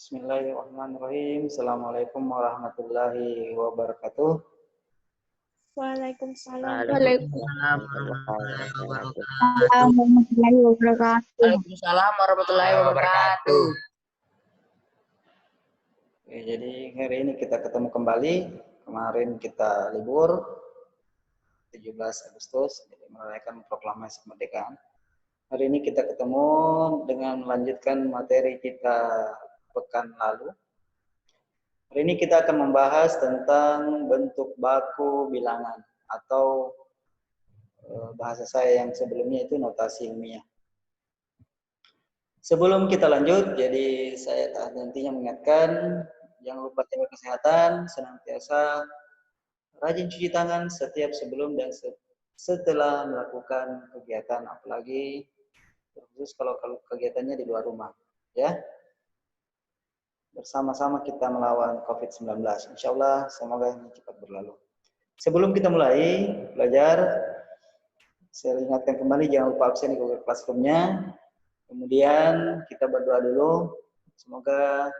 Bismillahirrahmanirrahim. Assalamualaikum warahmatullahi wabarakatuh. Waalaikumsalam. Waalaikumsalam warahmatullahi wabarakatuh. Warahmatullahi wabarakatuh. Waalaikumsalam warahmatullahi wabarakatuh. Oke, jadi hari ini kita ketemu kembali. Kemarin kita libur 17 Agustus, jadi merayakan proklamasi kemerdekaan. Hari ini kita ketemu dengan melanjutkan materi kita pekan lalu. Hari ini kita akan membahas tentang bentuk baku bilangan atau bahasa saya yang sebelumnya itu notasi ilmiah. Sebelum kita lanjut, jadi saya nantinya mengingatkan jangan lupa jaga kesehatan, senantiasa rajin cuci tangan setiap sebelum dan setelah melakukan kegiatan, apalagi khusus kalau kegiatannya di luar rumah, ya. Bersama-sama kita melawan COVID-19. Insya Allah semoga ini cepat berlalu. Sebelum kita mulai belajar, saya ingatkan kembali jangan lupa absen di Google Classroom-nya. Kemudian kita berdoa dulu. Semoga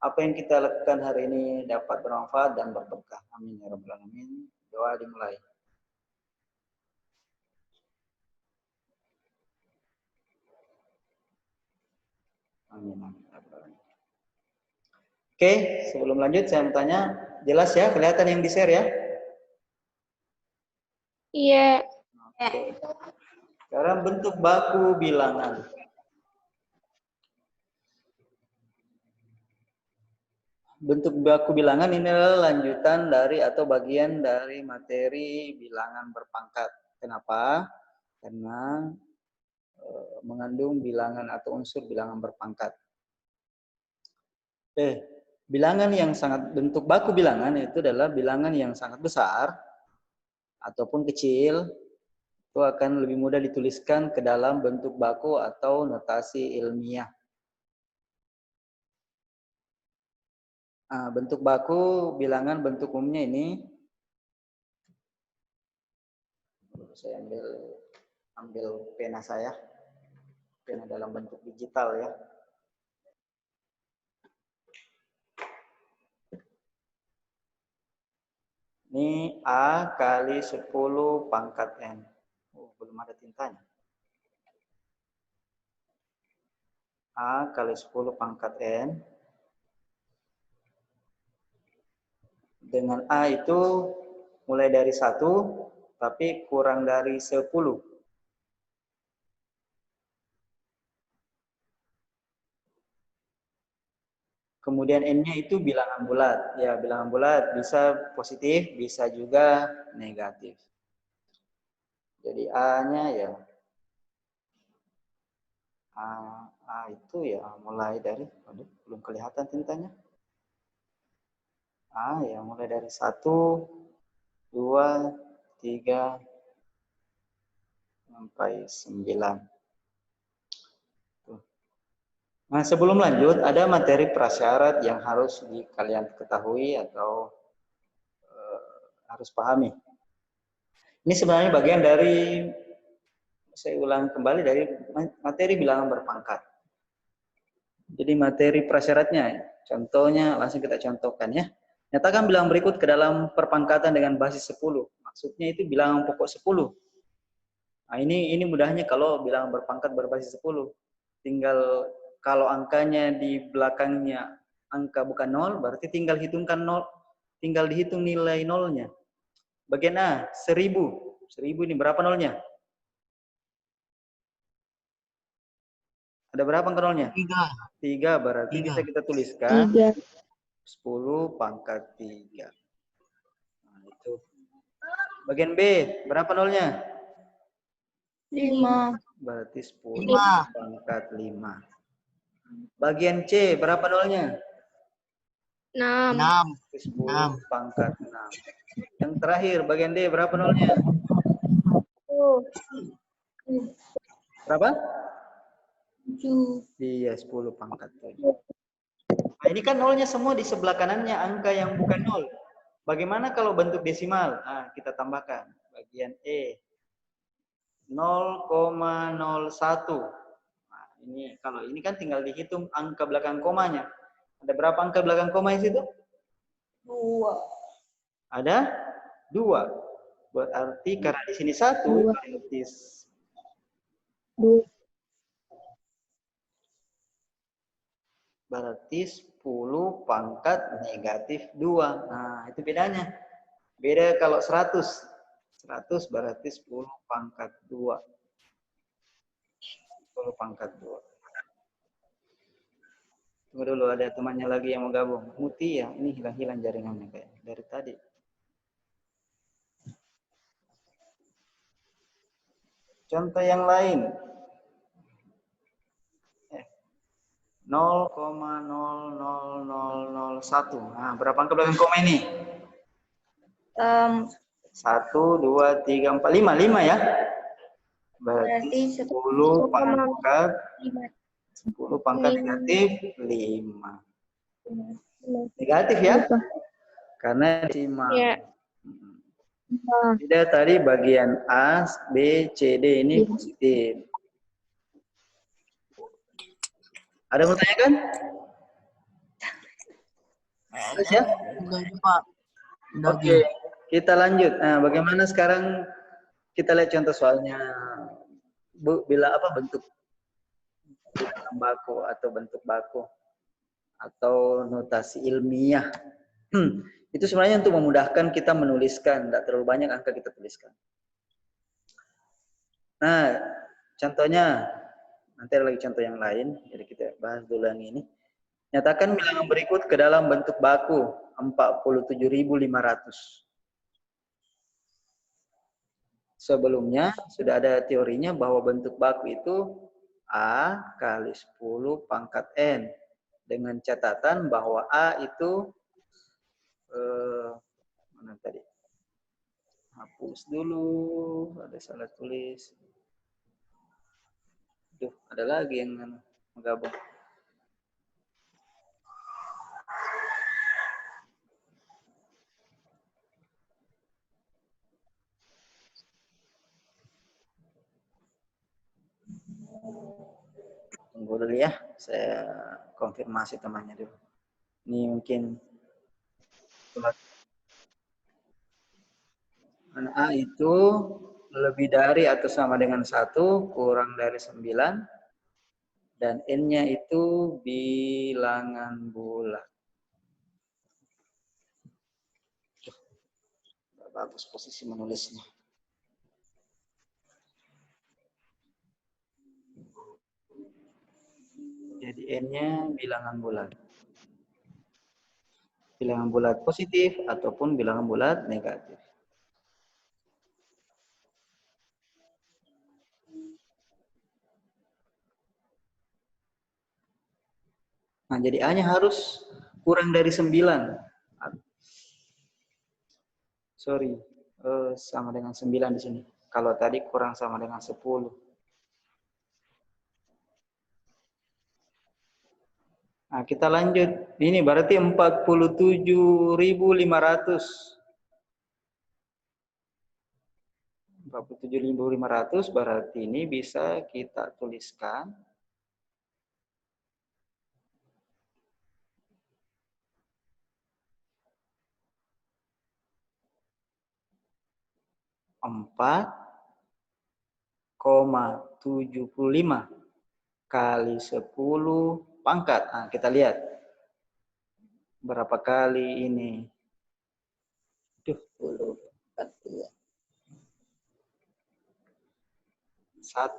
apa yang kita lakukan hari ini dapat bermanfaat dan berberkah. Amin ya rabbal alamin. Doa dimulai. Amin. Oke, sebelum lanjut saya mau tanya, jelas ya, kelihatan yang di-share ya? Iya. Oke. Sekarang bentuk baku bilangan. Bentuk baku bilangan ini adalah lanjutan dari atau bagian dari materi bilangan berpangkat. Kenapa? Karena mengandung bilangan atau unsur bilangan berpangkat. Bilangan yang sangat bentuk baku bilangan itu adalah bilangan yang sangat besar ataupun kecil, itu akan lebih mudah dituliskan ke dalam bentuk baku atau notasi ilmiah. Nah, bentuk baku bilangan bentuk umumnya ini, saya ambil pena saya, pena dalam bentuk digital ya. Ini A kali 10 pangkat N. Oh, belum ada tintanya. A kali 10 pangkat N. Dengan A itu mulai dari 1, tapi kurang dari 10. Kemudian N-nya itu bilangan bulat. Ya, bilangan bulat bisa positif, bisa juga negatif. Jadi A-nya ya, A itu ya mulai dari, aduh, belum kelihatan tintanya. A ya mulai dari 1, 2, 3, sampai 9. Nah, sebelum lanjut, ada materi prasyarat yang harus kalian ketahui atau harus pahami. Ini sebenarnya bagian dari, saya ulang kembali, dari materi bilangan berpangkat. Jadi materi prasyaratnya, contohnya langsung kita contohkan ya. Nyatakan bilangan berikut ke dalam perpangkatan dengan basis 10. Maksudnya itu bilangan pokok 10. Nah, ini mudahnya kalau bilangan berpangkat berbasis 10. Tinggal kalau angkanya di belakangnya angka bukan 0, berarti tinggal hitungkan 0, tinggal dihitung nilai nolnya. Bagian A, 1000. 1000 ini berapa nolnya? Ada berapa angka nolnya? 3, berarti bisa kita tuliskan 10 pangkat 3. Nah, itu. Bagian B, berapa nolnya? 5. Berarti 10 pangkat 5. Bagian C, berapa nolnya? 6. 10 pangkat 6. Yang terakhir, bagian D, berapa nolnya? Berapa? 7. Iya, 10 pangkat 7. Nah, ini kan nolnya semua di sebelah kanannya angka yang bukan nol. Bagaimana kalau bentuk desimal? Nah, kita tambahkan. Bagian E, 0,01. Nah, ini kalau ini kan tinggal dihitung angka belakang komanya. Ada berapa angka belakang koma di situ? 2. Ada 2. Berarti karena di sini 1, Dua. berarti 10 pangkat negatif 2. Nah, itu bedanya. Beda kalau 100. 100 berarti 10 pangkat 2. 10 pangkat 2. Tunggu dulu, ada temannya lagi yang mau gabung. Muti ya, ini hilang-hilang jaringannya kayak dari tadi. Contoh yang lain. 0,00001. Nah, berapa angka belakang koma ini? 1, 2, 3, 4, 5. 5 ya? Berarti 10 pangkat 10 pangkat negatif 5. Negatif ya? Karena decimal. Ya. Tidak, tadi bagian A, B, C, D ini positif. Ada yang mau tanyakan? Terus ya? Oke, kita lanjut. Nah, bagaimana sekarang kita lihat contoh soalnya. Bu, bila apa bentuk bilangan baku atau bentuk baku atau notasi ilmiah. Itu sebenarnya untuk memudahkan kita menuliskan, tidak terlalu banyak angka kita tuliskan. Nah, contohnya, nanti ada lagi contoh yang lain, jadi kita bahas dulu yang ini. Nyatakan bilangan berikut ke dalam bentuk baku 47.500. Sebelumnya sudah ada teorinya bahwa bentuk baku itu A kali 10 pangkat N. Dengan catatan bahwa A itu mana tadi? Hapus dulu, ada salah tulis. Duh, ada lagi yang menggabung. Tunggu dulu ya, saya konfirmasi temannya dulu. Ini mungkin A itu lebih dari atau sama dengan 1, kurang dari 9, dan N-nya itu bilangan bulat. Bagus posisi menulisnya. Jadi N-nya bilangan bulat. Bilangan bulat positif ataupun bilangan bulat negatif. Nah, jadi A-nya harus kurang dari 9. Sorry, sama dengan 9 di sini. Kalau tadi kurang sama dengan 10. Nah, kita lanjut. Ini berarti 47.500. 47.500 berarti ini bisa kita tuliskan (4,75 kali 10 pangkat). Nah, kita lihat berapa kali ini. 1,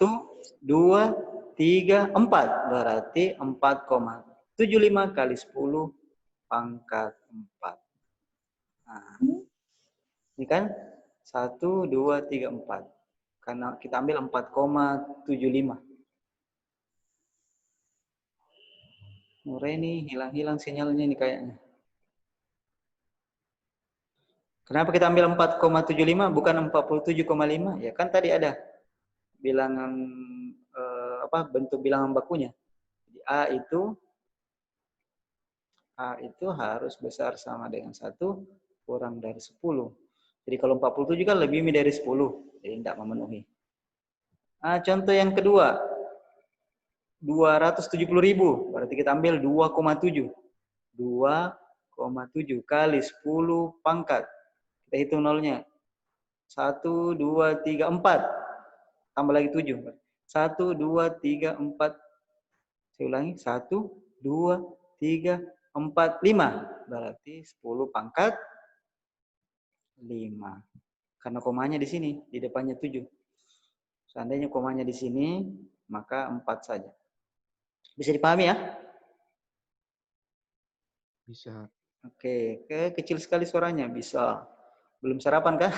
2, 3, 4. Berarti 4,75 kali 10 pangkat 4. Nah, ini kan 1, 2, 3, 4. Karena kita ambil 4,75. Ini hilang-hilang sinyalnya ini kayaknya. Kenapa kita ambil 4,75 bukan 47,5? Ya kan tadi ada bilangan bentuk bilangan bakunya. Jadi A itu harus besar sama dengan 1 kurang dari 10. Jadi kalau 47 kan lebih dari 10, jadi tidak memenuhi. Nah, contoh yang kedua, 270.000, berarti kita ambil 2,7. 2,7 kali 10 pangkat. Kita hitung nolnya. 1, 2, 3, 4. Tambah lagi 7. 1, 2, 3, 4. Saya ulangi. 1, 2, 3, 4, 5. Berarti 10 pangkat 5. Karena komanya di sini. Di depannya 7. Seandainya komanya di sini, maka 4 saja. Bisa dipahami ya? Bisa. Oke, kecil sekali suaranya. Bisa. Belum sarapan kah?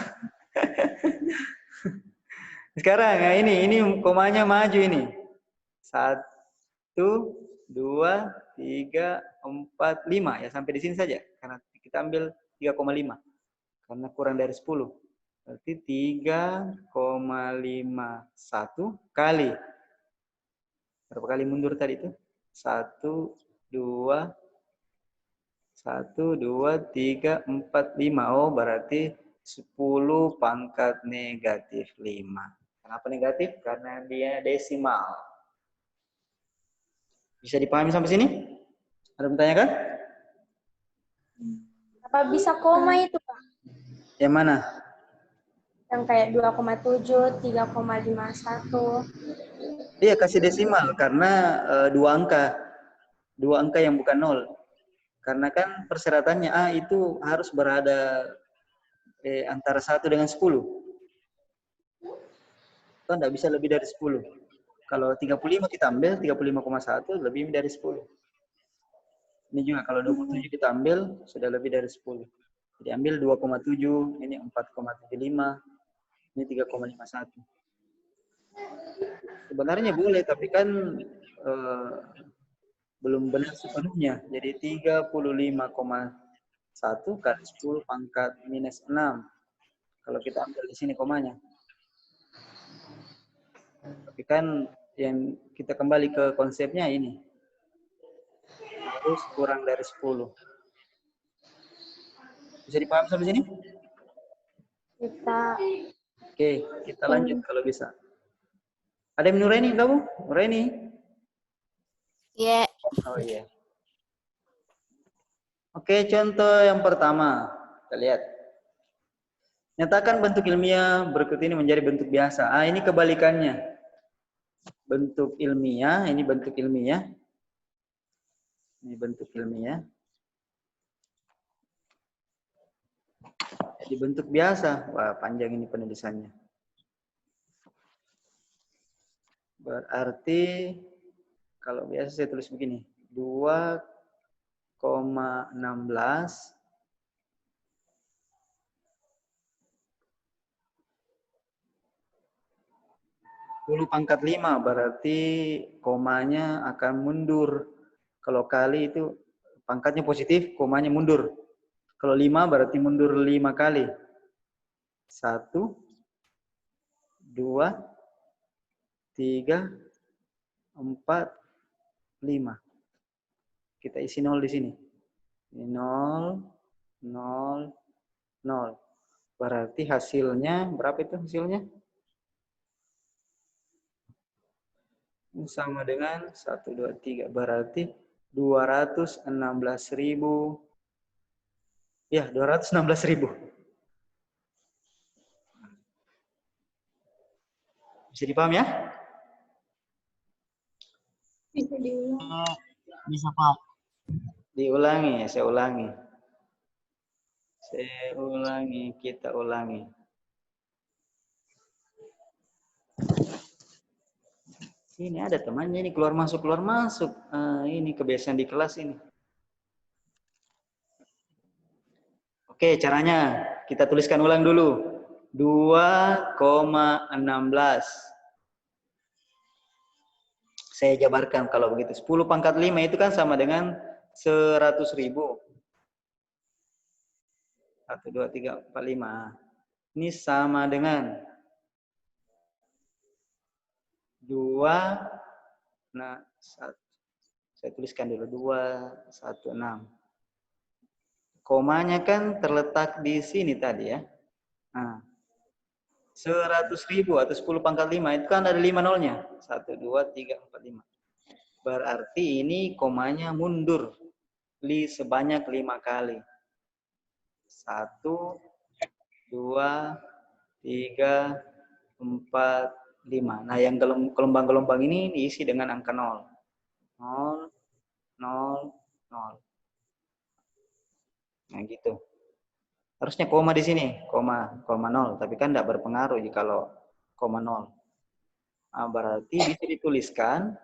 Sekarang ya ini komanya maju ini. 1, 2, 3, 4, 5. Ya sampai di sini saja. Karena kita ambil 3,5. Karena kurang dari 10. Berarti 3,51 kali. Berapa kali mundur tadi itu? 1, 2, 3, 4, 5. Oh, berarti 10 pangkat negatif 5. Kenapa negatif? Karena dia desimal. Bisa dipahami sampai sini? Ada yang bertanyakan? Apa bisa koma itu, Pak? Yang mana? Yang kayak 2,7, 3,51. Iya, kasih desimal karena 2 angka. 2 angka yang bukan 0. Karena kan persyaratannya A itu harus berada antara 1 dengan 10. Kan tidak bisa lebih dari 10. Kalau 35 kita ambil 35,1 lebih dari 10. Ini juga kalau 27 kita ambil sudah lebih dari 10. Jadi ambil 2,7, ini 4,75, ini 3,51. Sebenarnya boleh, tapi kan belum benar sepenuhnya. Jadi 35,1 kali 10 pangkat minus 6. Kalau kita ambil di sini komanya. Tapi kan yang kita kembali ke konsepnya ini. Harus kurang dari 10. Bisa dipahami sampai sini? Oke, kita lanjut kalau bisa. Ada yang Nureni kamu? Nureni? Iya. Oh iya. Oke, contoh yang pertama. Kita lihat. Nyatakan bentuk ilmiah berikut ini menjadi bentuk biasa. Ah, ini kebalikannya. Bentuk ilmiah, ini bentuk ilmiah. Ini bentuk ilmiah. Jadi bentuk biasa. Wah, panjang ini penulisannya. Berarti kalau biasa saya tulis begini. 2,16 10 pangkat 5 berarti komanya akan mundur. Kalau kali itu pangkatnya positif, komanya mundur. Kalau 5 berarti mundur 5 kali. 1, 2, 3, 4, 5. Kita isi 0 di sini. 0, 0, 0. Berarti hasilnya, berapa itu hasilnya? Sama dengan 1, 2, 3. Berarti 216.000. Ya, 216.000. Bisa dipaham ya? Bisa diulang. Bisa, Pak. Diulangi ya, saya ulangi. Saya ulangi, kita ulangi. Ini ada temannya ini keluar masuk keluar masuk. Ini kebiasaan di kelas ini. Oke, caranya kita tuliskan ulang dulu. 2,16. Saya jabarkan kalau begitu. 10 pangkat 5 itu kan sama dengan 100.000. 1, 2, 3, 4, 5. Ini sama dengan 2, nah, saya tuliskan dulu 216. Komanya kan terletak di sini tadi ya. Nah, 100.000 atau 10 pangkat 5 itu kan ada 5 nolnya. 1, 2, 3, 4, 5. Berarti ini komanya mundur. sebanyak 5 kali. 1, 2, 3, 4, 5. Nah, yang gelombang-gelombang ini diisi dengan angka 0. 0, 0, 0. Nah, gitu. Harusnya koma di sini, koma 0. Tapi kan tidak berpengaruh jika koma 0. Nah, berarti bisa dituliskan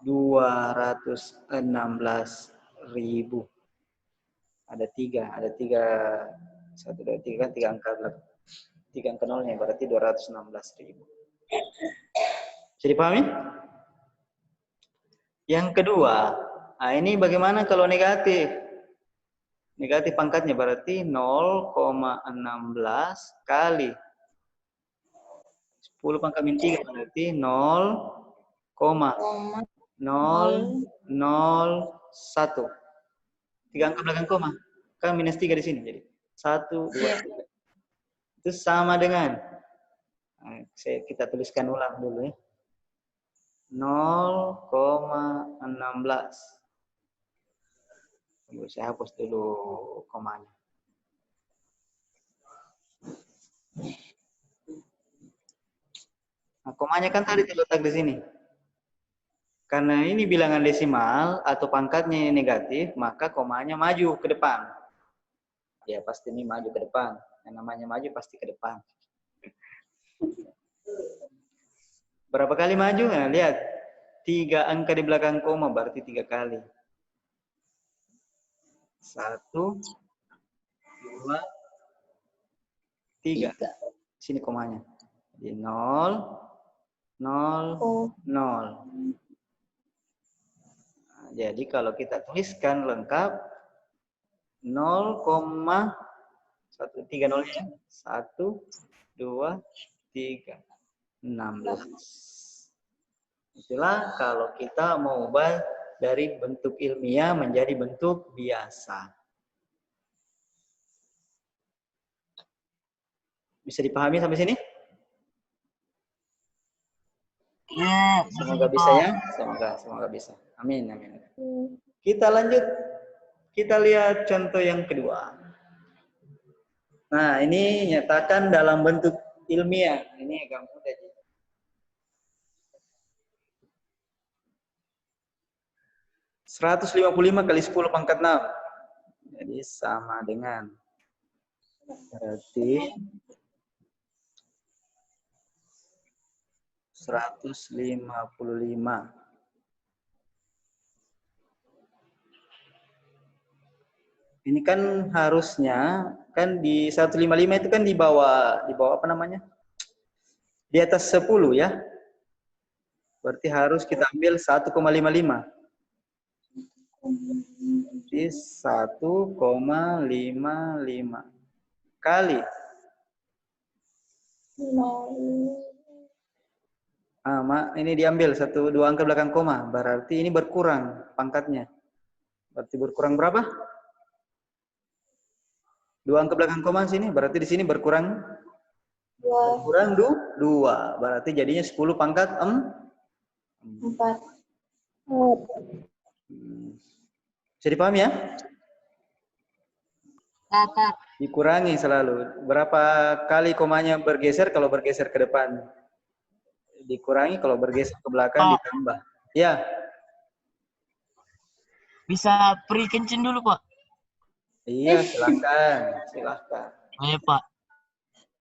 216.000. Ada 3, 1, 2, 3 kan 3 angka nolnya, berarti 216.000. Bisa dipahami? Yang kedua, nah ini bagaimana kalau negatif? Negatif pangkatnya berarti 0,16 kali 10 pangkat min 3 berarti 0,001. 3 angka belakang koma. Kan minus 3 di sini. Jadi 1, 2, 3. Itu sama dengan, nah, kita tuliskan ulang dulu ya. 0,16. Saya hapus dulu komanya. Nah, komanya kan tadi terletak di sini. Karena ini bilangan desimal atau pangkatnya ini negatif, maka komanya maju ke depan. Ya, pasti ini maju ke depan. Yang namanya maju pasti ke depan. Berapa kali maju? Nah, lihat. 3 angka di belakang koma berarti 3 kali. 1, 2, 3. Sini komanya. Jadi 0, 0, 0. Nah, jadi kalau kita tuliskan lengkap 0,130-nya 1, 2, 3, 16. Itulah kalau kita mau ubah dari bentuk ilmiah menjadi bentuk biasa. Bisa dipahami sampai sini? Ya, Semoga bisa ya. Semoga bisa. Amin, amin. Kita lanjut. Kita lihat contoh yang kedua. Nah, ini nyatakan dalam bentuk ilmiah. Ini agak mudah. 155 kali 10 pangkat 6. Jadi sama dengan berarti 155. Ini kan harusnya kan di 155 itu kan di bawah apa namanya? Di atas 10 ya. Berarti harus kita ambil 1,55. Jadi 1,55 kali. Ini diambil 1, 2 angka belakang koma. Berarti ini berkurang pangkatnya. Berarti berkurang berapa? 2 angka belakang koma sini. Berarti di sini berkurang 2. Berarti jadinya 10 pangkat 4. Bisa dipahami ya? Kakak. Dikurangi selalu. Berapa kali komanya bergeser kalau bergeser ke depan? Dikurangi, kalau bergeser ke belakang ditambah. Ya. Bisa pri kencing dulu, Pak? Iya, silahkan. Ayo, Pak.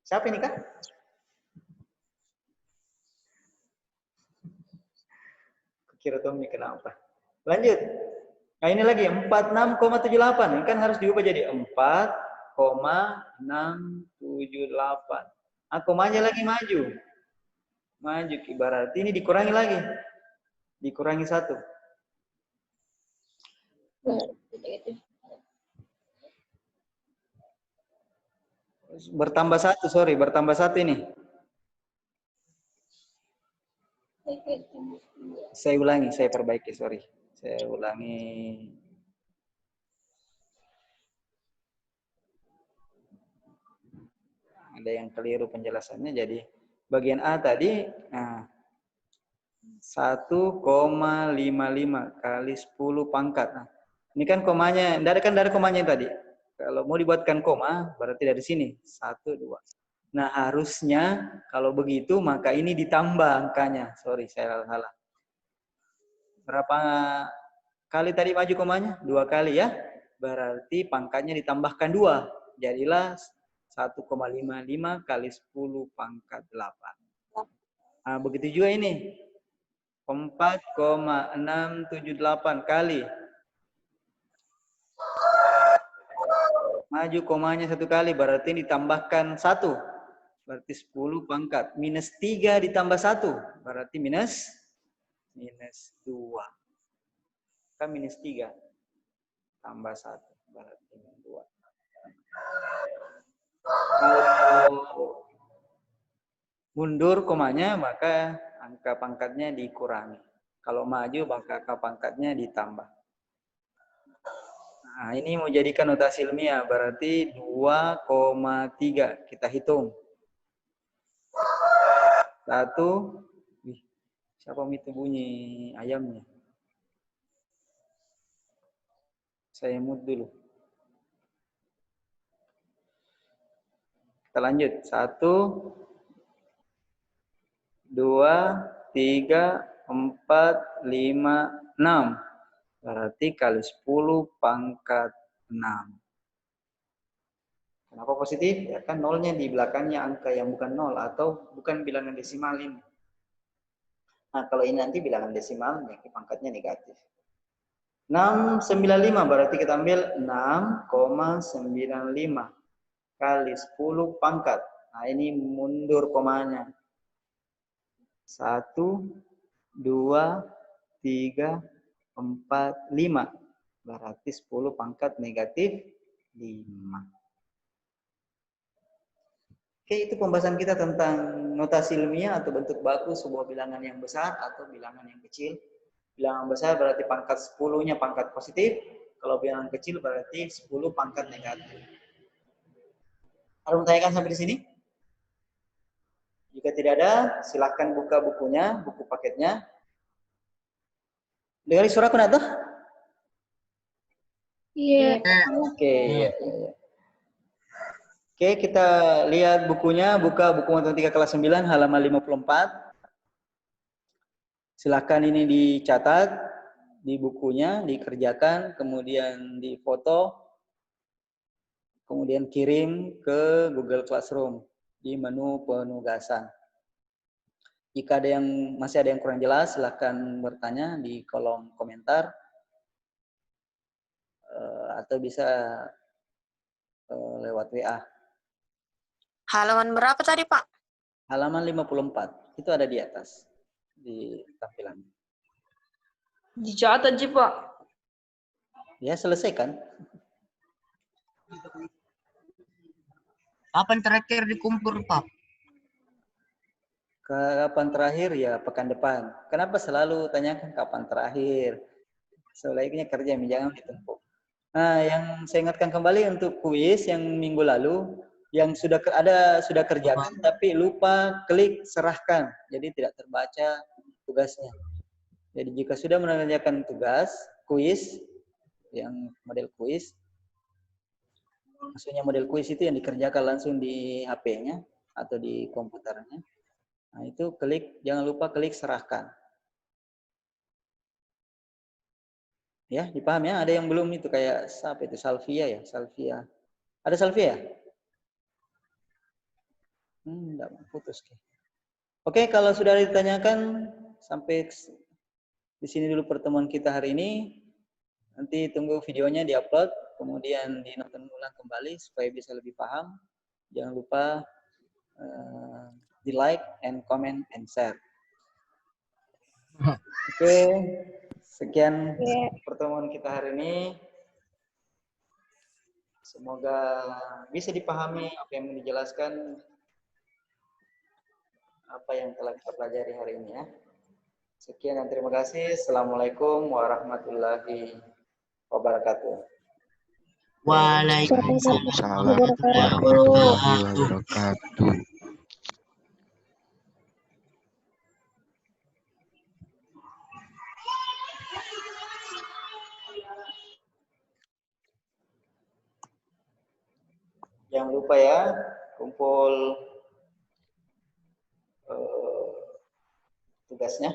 Siapa ini, Kak? Kira Tommy kenapa? Lanjut. Nah, ini lagi 46,78. Ini kan harus diubah jadi 4,678. Nah, komanya lagi maju. Maju, berarti ini dikurangi lagi. Dikurangi 1. Bertambah 1, bertambah 1 ini. Saya ulangi, saya perbaiki, Saya ulangi. Ada yang keliru penjelasannya, jadi bagian A tadi, nah, 1,55 kali 10 pangkat. Nah, ini kan komanya, dari komanya tadi. Kalau mau dibuatkan koma, berarti dari sini. 1, 2. Nah, harusnya kalau begitu, maka ini ditambah angkanya. Sorry, saya salah. Berapa kali tadi maju komanya? 2 kali ya. Berarti pangkatnya ditambahkan 2. Jadilah 1,55 kali 10 pangkat 8. Nah, begitu juga ini. 4,678 kali. Maju komanya 1 kali, berarti ditambahkan 1. Berarti 10 pangkat. Minus 3 ditambah 1. Berarti minus 2. Kan minus 3. Tambah 1. Berarti minus 2. Kalau mundur komanya, maka angka pangkatnya dikurangi. Kalau maju, maka angka pangkatnya ditambah. Nah, ini mau jadikan notasi ilmiah, berarti 2,3. Kita hitung. 1. Siapa itu bunyi ayamnya? Saya mute dulu. Kita lanjut. 1, 2, 3, 4, 5, 6. Berarti kali 10 pangkat 6. Kenapa positif? Ya kan nolnya di belakangnya angka yang bukan nol atau bukan bilangan desimal ini. Nah, kalau ini nanti bilangan desimal, ya pangkatnya negatif. 695 berarti kita ambil 6,95 kali 10 pangkat. Nah, ini mundur komanya. 1, 2, 3, 4, 5. Berarti 10 pangkat negatif 5. Oke, itu pembahasan kita tentang notasi ilmiah atau bentuk baku sebuah bilangan yang besar atau bilangan yang kecil. Bilangan besar berarti pangkat 10-nya pangkat positif. Kalau bilangan kecil berarti 10 pangkat negatif. Ada yang bertanyakan sampai di sini? Jika tidak ada, silahkan buka bukunya, buku paketnya. Dengar suara aku nak tuh? Iya. Oke. Oke, kita lihat bukunya. Buka buku matematika kelas 9 halaman 54. Silakan ini dicatat di bukunya, dikerjakan, kemudian difoto, kemudian kirim ke Google Classroom di menu penugasan. Jika masih ada yang kurang jelas, silakan bertanya di kolom komentar atau bisa lewat WA. Halaman berapa tadi, Pak? Halaman 54. Itu ada di atas di tampilan. Dicatat sih, Pak. Ya, selesai kan? Kapan terakhir dikumpul, Pak? Kapan terakhir? Ya, pekan depan. Kenapa selalu tanyakan kapan terakhir? Sebaiknya kerja, jangan ditumpuk. Nah, yang saya ingatkan kembali untuk kuis yang minggu lalu, yang sudah kerjakan tapi lupa klik serahkan, jadi tidak terbaca tugasnya. Jadi jika sudah mengerjakan tugas kuis yang model kuis, maksudnya model kuis itu yang dikerjakan langsung di HP-nya atau di komputernya, nah itu jangan lupa klik serahkan. Ya, dipaham ya? Ada yang belum itu kayak apa itu Salvia ya? Salvia. Ada Salvia? Enggak, putus. Oke, kalau sudah ditanyakan, sampai di sini dulu pertemuan kita hari ini. Nanti tunggu videonya diupload, kemudian dinonton ulang kembali supaya bisa lebih paham. Jangan lupa di like and comment and share. Oke, sekian pertemuan kita hari ini. Semoga bisa dipahami apa yang dijelaskan, apa yang telah kita pelajari hari ini ya. Sekian dan terima kasih. Assalamualaikum warahmatullahi wabarakatuh. Waalaikumsalam warahmatullahi wabarakatuh. Jangan lupa ya, kumpul tugasnya.